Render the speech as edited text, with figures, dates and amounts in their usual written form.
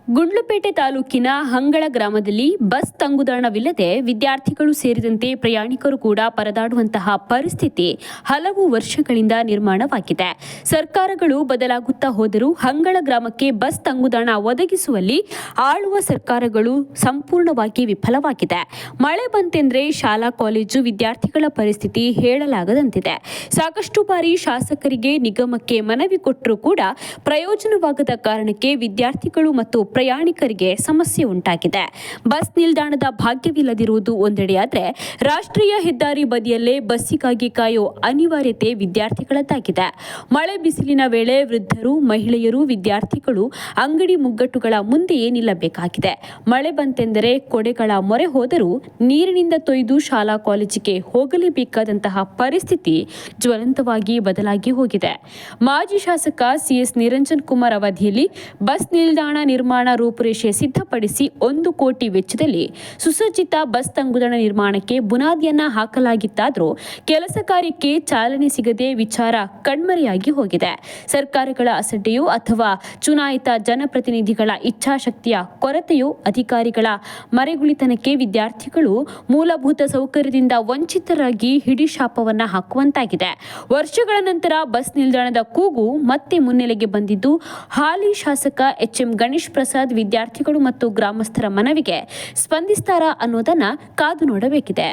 ಗುಂಡ್ಲುಪೇಟೆ ತಾಲೂಕಿನ ಹಂಗಳ ಗ್ರಾಮದಲ್ಲಿ ಬಸ್ ತಂಗುದಾಣವಿಲ್ಲದೆ ವಿದ್ಯಾರ್ಥಿಗಳು ಸೇರಿದಂತೆ ಪ್ರಯಾಣಿಕರು ಕೂಡ ಪರದಾಡುವಂತಹ ಪರಿಸ್ಥಿತಿ ಹಲವು ವರ್ಷಗಳಿಂದ ನಿರ್ಮಾಣವಾಗಿದೆ. ಸರ್ಕಾರಗಳು ಬದಲಾಗುತ್ತಾ ಹೋದರೂ ಹಂಗಳ ಗ್ರಾಮಕ್ಕೆ ಬಸ್ ತಂಗುದಾಣ ಒದಗಿಸುವಲ್ಲಿ ಆಳುವ ಸರ್ಕಾರಗಳು ಸಂಪೂರ್ಣವಾಗಿ ವಿಫಲವಾಗಿದೆ. ಮಳೆ ಬಂತೆಂದ್ರೆ ಶಾಲಾ ಕಾಲೇಜು ವಿದ್ಯಾರ್ಥಿಗಳ ಪರಿಸ್ಥಿತಿ ಹೇಳಲಾಗದಂತಿದೆ. ಸಾಕಷ್ಟು ಬಾರಿ ಶಾಸಕರಿಗೆ ನಿಗಮಕ್ಕೆ ಮನವಿ ಕೊಟ್ಟರೂ ಕೂಡ ಪ್ರಯೋಜನವಾಗದ ಕಾರಣಕ್ಕೆ ವಿದ್ಯಾರ್ಥಿಗಳು ಮತ್ತು ಪ್ರಯಾಣಿಕರಿಗೆ ಸಮಸ್ಯೆ ಉಂಟಾಗಿದೆ. ಬಸ್ ನಿಲ್ದಾಣದ ಭಾಗ್ಯವಿಲ್ಲದಿರುವುದು ಒಂದೆಡೆಯಾದರೆ ರಾಷ್ಟ್ರೀಯ ಹೆದ್ದಾರಿ ಬದಿಯಲ್ಲೇ ಬಸ್ಸಿಗಾಗಿ ಕಾಯೋ ಅನಿವಾರ್ಯತೆ ವಿದ್ಯಾರ್ಥಿಗಳದ್ದಾಗಿದೆ. ಮಳೆ ಬಿಸಿಲಿನ ವೇಳೆ ವೃದ್ಧರು, ಮಹಿಳೆಯರು, ವಿದ್ಯಾರ್ಥಿಗಳು ಅಂಗಡಿ ಮುಗ್ಗಟ್ಟುಗಳ ಮುಂದೆಯೇ ನಿಲ್ಲಬೇಕಾಗಿದೆ. ಮಳೆ ಬಂತೆಂದರೆ ಕೊಡೆಗಳ ಮೊರೆ ಹೋದರೂ ನೀರಿನಿಂದ ತೊಯ್ದು ಶಾಲಾ ಕಾಲೇಜಿಗೆ ಹೋಗಲೇಬೇಕಾದಂತಹ ಪರಿಸ್ಥಿತಿ ಜ್ವಲಂತವಾಗಿ ಬದಲಾಗಿ ಹೋಗಿದೆ. ಮಾಜಿ ಶಾಸಕ ಸಿಎಸ್ ನಿರಂಜನ್ ಕುಮಾರ್ ಅವಧಿಯಲ್ಲಿ ಬಸ್ ನಿಲ್ದಾಣ ನಿರ್ಮಾಣ ರೂಪುರೇಷೆ ಸಿದ್ಧಪಡಿಸಿ 1 ಕೋಟಿ ವೆಚ್ಚದಲ್ಲಿ ಸುಸಜ್ಜಿತ ಬಸ್ ತಂಗುದಾಣ ನಿರ್ಮಾಣಕ್ಕೆ ಬುನಾದಿಯನ್ನ ಹಾಕಲಾಗಿತ್ತಾದರೂ ಕೆಲಸ ಕಾರ್ಯಕ್ಕೆ ಚಾಲನೆ ಸಿಗದೆ ವಿಚಾರ ಕಣ್ಮರೆಯಾಗಿ ಹೋಗಿದೆ. ಸರ್ಕಾರಗಳ ಅಸಡ್ಡೆಯೋ ಅಥವಾ ಚುನಾಯಿತ ಜನಪ್ರತಿನಿಧಿಗಳ ಇಚ್ಛಾಶಕ್ತಿಯ ಕೊರತೆಯೋ ಅಧಿಕಾರಿಗಳ ಮರೆಗುಳಿತನಕ್ಕೆ ವಿದ್ಯಾರ್ಥಿಗಳು ಮೂಲಭೂತ ಸೌಕರ್ಯದಿಂದ ವಂಚಿತರಾಗಿ ಹಿಡಿಶಾಪವನ್ನ ಹಾಕುವಂತಾಗಿದೆ. ವರ್ಷಗಳ ನಂತರ ಬಸ್ ನಿಲ್ದಾಣದ ಕೂಗು ಮತ್ತೆ ಮುನ್ನೆಲೆಗೆ ಬಂದಿದ್ದು ಹಾಲಿ ಶಾಸಕ ಎಚ್ಎಂ ಗಣೇಶ್ ಪ್ರಸಾದ್ ವಿದ್ಯಾರ್ಥಿಗಳು ಮತ್ತು ಗ್ರಾಮಸ್ಥರ ಮನವಿಗೆ ಸ್ಪಂದಿಸ್ತಾರಾ ಅನ್ನೋದನ್ನ ಕಾದು ನೋಡಬೇಕಿದೆ.